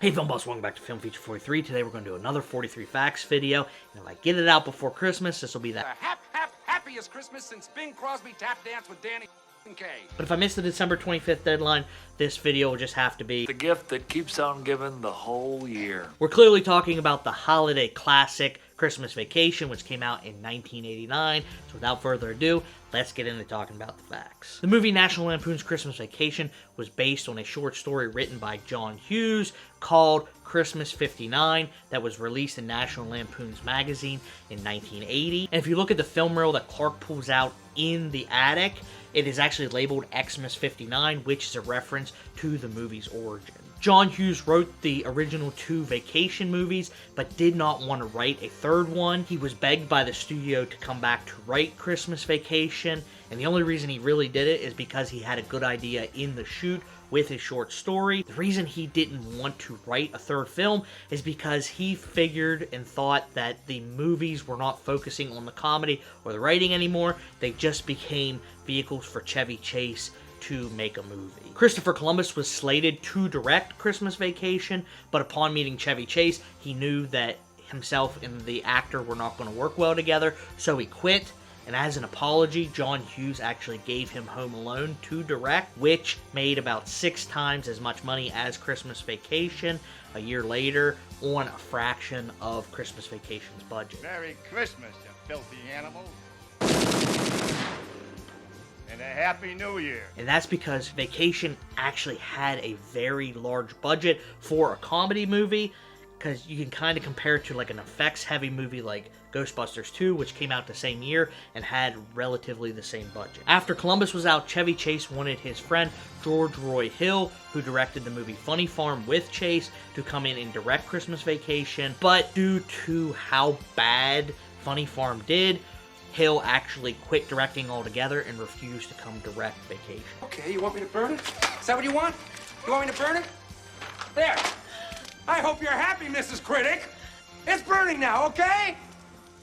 Hey Film Buffs, welcome back to Film Feature 43. Today we're going to do another 43 Facts video, and if I get it out before Christmas, this will be that happiest Christmas since Bing Crosby tap danced with Danny Kaye. But if I miss the December 25th deadline, this video will just have to be the gift that keeps on giving the whole year. We're clearly talking about the holiday classic Christmas Vacation, which came out in 1989. So without further ado, let's get into talking about the facts. The movie National Lampoon's Christmas Vacation was based on a short story written by John Hughes called Christmas 59 that was released in National Lampoon's magazine in 1980. And if you look at the film reel that Clark pulls out in the attic, it is actually labeled Xmas 59, which is a reference to the movie's origin. John Hughes wrote the original two Vacation movies, but did not want to write a third one. He was begged by the studio to come back to write Christmas Vacation, and the only reason he really did it is because he had a good idea in the shoot with his short story. The reason he didn't want to write a third film is because he figured and thought that the movies were not focusing on the comedy or the writing anymore. They just became vehicles for Chevy Chase to make a movie. Christopher Columbus was slated to direct Christmas Vacation, but upon meeting Chevy Chase, he knew that himself and the actor were not going to work well together, so he quit. And as an apology, John Hughes actually gave him Home Alone to direct, which made about 6 times as much money as Christmas Vacation a year later on a fraction of Christmas Vacation's budget. Merry Christmas, you filthy animals. And a Happy New Year. And that's because Vacation actually had a very large budget for a comedy movie, because you can kind of compare it to like an effects-heavy movie like Ghostbusters 2, which came out the same year and had relatively the same budget. After Columbus was out, Chevy Chase wanted his friend George Roy Hill, who directed the movie Funny Farm with Chase, to come in and direct Christmas Vacation, but due to how bad Funny Farm did, Hill actually quit directing altogether and refused to come direct Vacation. Okay, you want me to burn it? Is that what you want? You want me to burn it? There. I hope you're happy, Mrs. Critic. It's burning now, okay?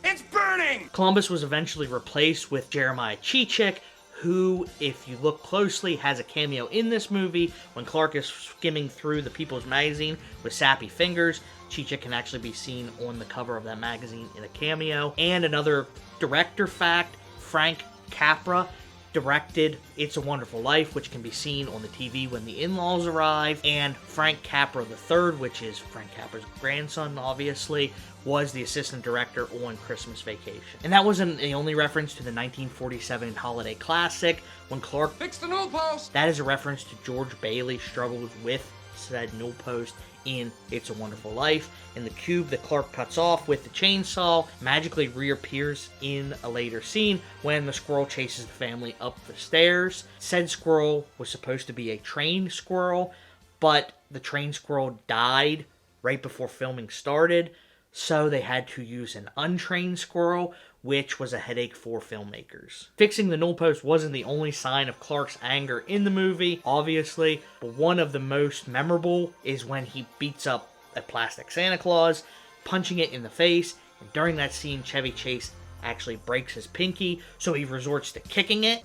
It's burning! Columbus was eventually replaced with Jeremiah Cheechik, who, if you look closely, has a cameo in this movie. When Clark is skimming through the People's Magazine with sappy fingers, Cheechik can actually be seen on the cover of that magazine in a cameo. And another director fact, Frank Capra directed It's a Wonderful Life, which can be seen on the TV when the in-laws arrive, and Frank Capra III, which is Frank Capra's grandson, obviously, was the assistant director on Christmas Vacation. And that wasn't the only reference to the 1947 holiday classic. When Clark Fix the newel post! That is a reference to George Bailey struggled with said newel post in It's a Wonderful Life. And the cube that Clark cuts off with the chainsaw magically reappears in a later scene when the squirrel chases the family up the stairs. Said squirrel was supposed to be a trained squirrel, but the trained squirrel died right before filming started, so they had to use an untrained squirrel, which was a headache for filmmakers. Fixing the newel post wasn't the only sign of Clark's anger in the movie, obviously, but one of the most memorable is when he beats up a plastic Santa Claus, punching it in the face, and during that scene, Chevy Chase actually breaks his pinky, so he resorts to kicking it.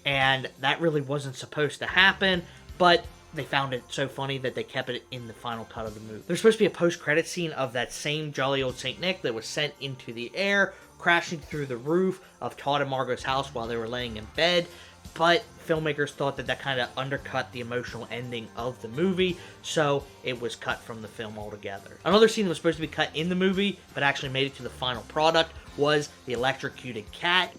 And that really wasn't supposed to happen, but they found it so funny that they kept it in the final cut of the movie. There's supposed to be a post-credit scene of that same jolly old Saint Nick that was sent into the air, crashing through the roof of Todd and Margot's house while they were laying in bed, but filmmakers thought that kind of undercut the emotional ending of the movie, so it was cut from the film altogether. Another scene that was supposed to be cut in the movie, but actually made it to the final product, was the electrocuted cat.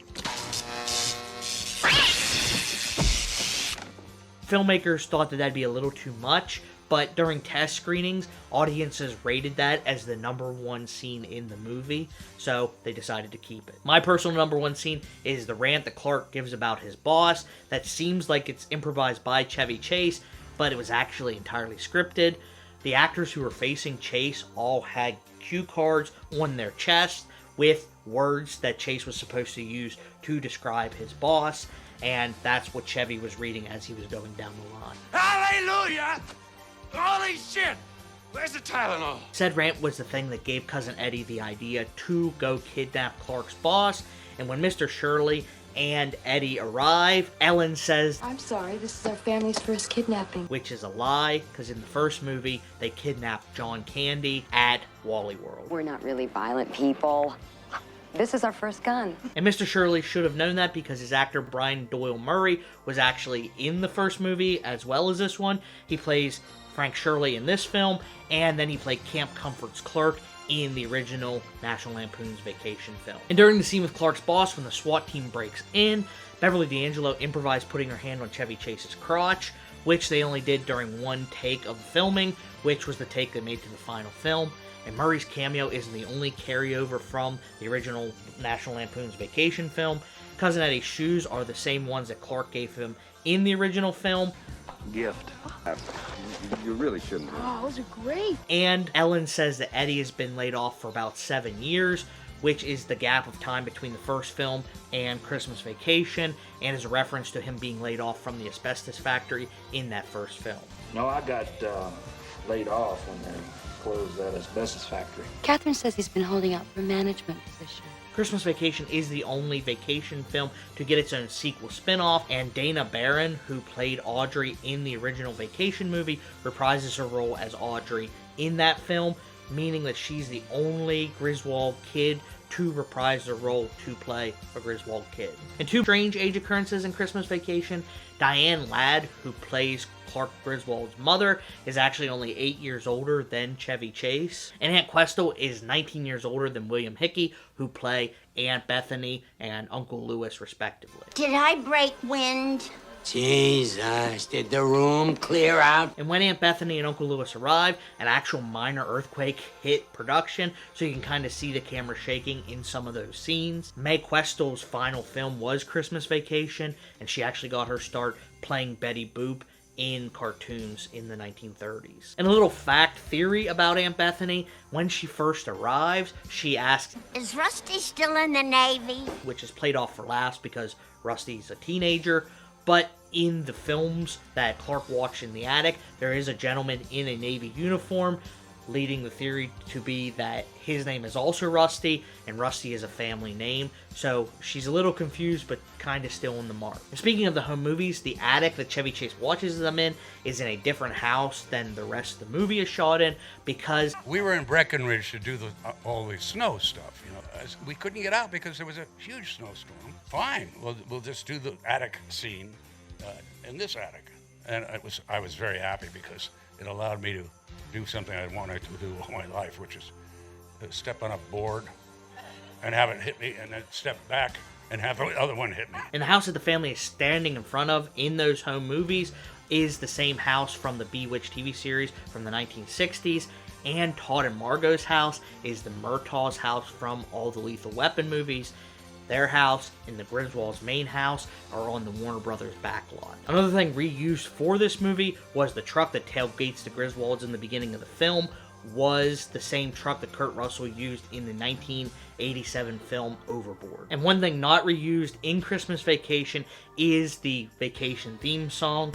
Filmmakers thought that that'd be a little too much, but during test screenings, audiences rated that as the #1 scene in the movie, so they decided to keep it. My personal #1 scene is the rant that Clark gives about his boss. That seems like it's improvised by Chevy Chase, but it was actually entirely scripted. The actors who were facing Chase all had cue cards on their chest with words that Chase was supposed to use to describe his boss, and that's what Chevy was reading as he was going down the line. Hallelujah! Holy shit! Where's the Tylenol? Said rant was the thing that gave Cousin Eddie the idea to go kidnap Clark's boss, and when Mr. Shirley and Eddie arrive. Ellen says, I'm sorry, this is our family's first kidnapping. which is a lie, because in the first movie, they kidnapped John Candy at Wally World. We're not really violent people. This is our first gun. And Mr. Shirley should have known that because his actor Brian Doyle Murray was actually in the first movie as well as this one. He plays Frank Shirley in this film, and then he played Camp Comfort's clerk in the original National Lampoon's Vacation film. And during the scene with Clark's boss, when the SWAT team breaks in, Beverly D'Angelo improvised putting her hand on Chevy Chase's crotch, which they only did during one take of the filming, which was the take they made to the final film. And Murray's cameo isn't the only carryover from the original National Lampoon's Vacation film. Cousin Eddie's shoes are the same ones that Clark gave him in the original film. Gift. You really shouldn't have. Oh, those are great. And Ellen says that Eddie has been laid off for about 7 years, which is the gap of time between the first film and Christmas Vacation, and is a reference to him being laid off from the asbestos factory in that first film. No, I got laid off when they closed that asbestos factory. Catherine says he's been holding out for a management position. Christmas Vacation is the only vacation film to get its own sequel spin-off, and Dana Barron, who played Audrey in the original Vacation movie, reprises her role as Audrey in that film, meaning that she's the only Griswold kid to reprise the role to play a Griswold kid. And two strange age occurrences in Christmas Vacation: Diane Ladd, who plays Clark Griswold's mother, is actually only 8 years older than Chevy Chase. And Aunt Questel is 19 years older than William Hickey, who play Aunt Bethany and Uncle Lewis, respectively. Did I break wind? Jesus, did the room clear out? And when Aunt Bethany and Uncle Lewis arrive, an actual minor earthquake hit production, so you can kind of see the camera shaking in some of those scenes. Mae Questel's final film was Christmas Vacation, and she actually got her start playing Betty Boop in cartoons in the 1930s. And a little fact theory about Aunt Bethany: when she first arrives, she asks, Is Rusty still in the Navy? which is played off for laughs because Rusty's a teenager. But in the films that Clark watched in the attic, there is a gentleman in a Navy uniform, leading the theory to be that his name is also Rusty, and Rusty is a family name. So she's a little confused, but kind of still in the mark. And speaking of the home movies, the attic that Chevy Chase watches them in is in a different house than the rest of the movie is shot in, because we were in Breckenridge to do all the snow stuff. You know, we couldn't get out because there was a huge snowstorm. Fine, we'll just do the attic scene in this attic, and I was very happy because it allowed me to do something I wanted to do all my life, which is step on a board and have it hit me, and then step back and have the other one hit me. And the house that the family is standing in front of in those home movies is the same house from the Bewitched TV series from the 1960s, and Todd and Margot's house is the Murtaugh's house from all the Lethal Weapon movies. Their house and the Griswold's main house are on the Warner Brothers backlot. Another thing reused for this movie was the truck that tailgates the Griswolds in the beginning of the film was the same truck that Kurt Russell used in the 1987 film Overboard. And one thing not reused in Christmas Vacation is the vacation theme song.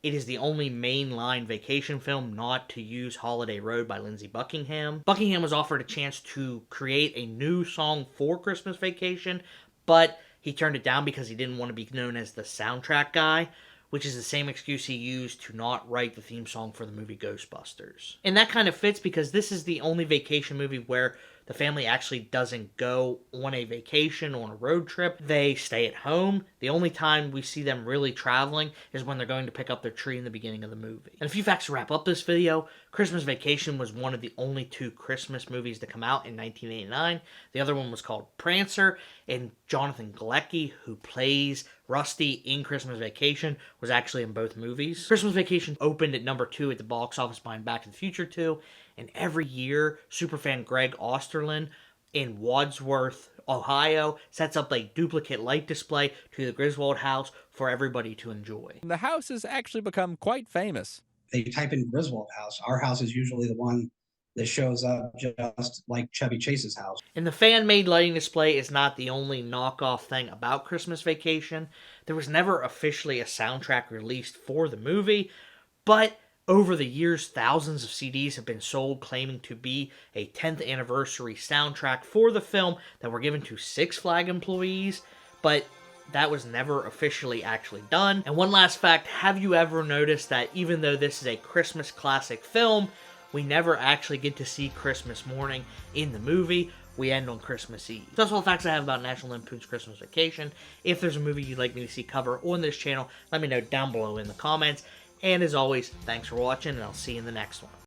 It is the only mainline vacation film not to use Holiday Road by Lindsey Buckingham. Buckingham was offered a chance to create a new song for Christmas Vacation, but he turned it down because he didn't want to be known as the soundtrack guy, which is the same excuse he used to not write the theme song for the movie Ghostbusters. And that kind of fits because this is the only vacation movie where the family actually doesn't go on a vacation, on a road trip. They stay at home. The only time we see them really traveling is when they're going to pick up their tree in the beginning of the movie. And a few facts to wrap up this video: Christmas Vacation was one of the only 2 Christmas movies to come out in 1989. The other one was called Prancer, and Jonathan Galecki, who plays Rusty in Christmas Vacation, was actually in both movies. Christmas Vacation opened at number 2 at the box office behind Back to the Future 2, and every year, superfan Greg Osterlin in Wadsworth, Ohio, sets up a duplicate light display to the Griswold house for everybody to enjoy. The house has actually become quite famous. They type in Griswold house. Our house is usually the one that shows up just like Chevy Chase's house. And the fan-made lighting display is not the only knockoff thing about Christmas Vacation. There was never officially a soundtrack released for the movie, but Over the years, thousands of CDs have been sold claiming to be a 10th anniversary soundtrack for the film that were given to Six Flags employees, but that was never officially actually done. And one last fact, have you ever noticed that even though this is a Christmas classic film, we never actually get to see Christmas morning in the movie? We end on Christmas Eve. So that's all the facts I have about National Lampoon's Christmas Vacation. If there's a movie you'd like me to see cover on this channel, let me know down below in the comments. And as always, thanks for watching, and I'll see you in the next one.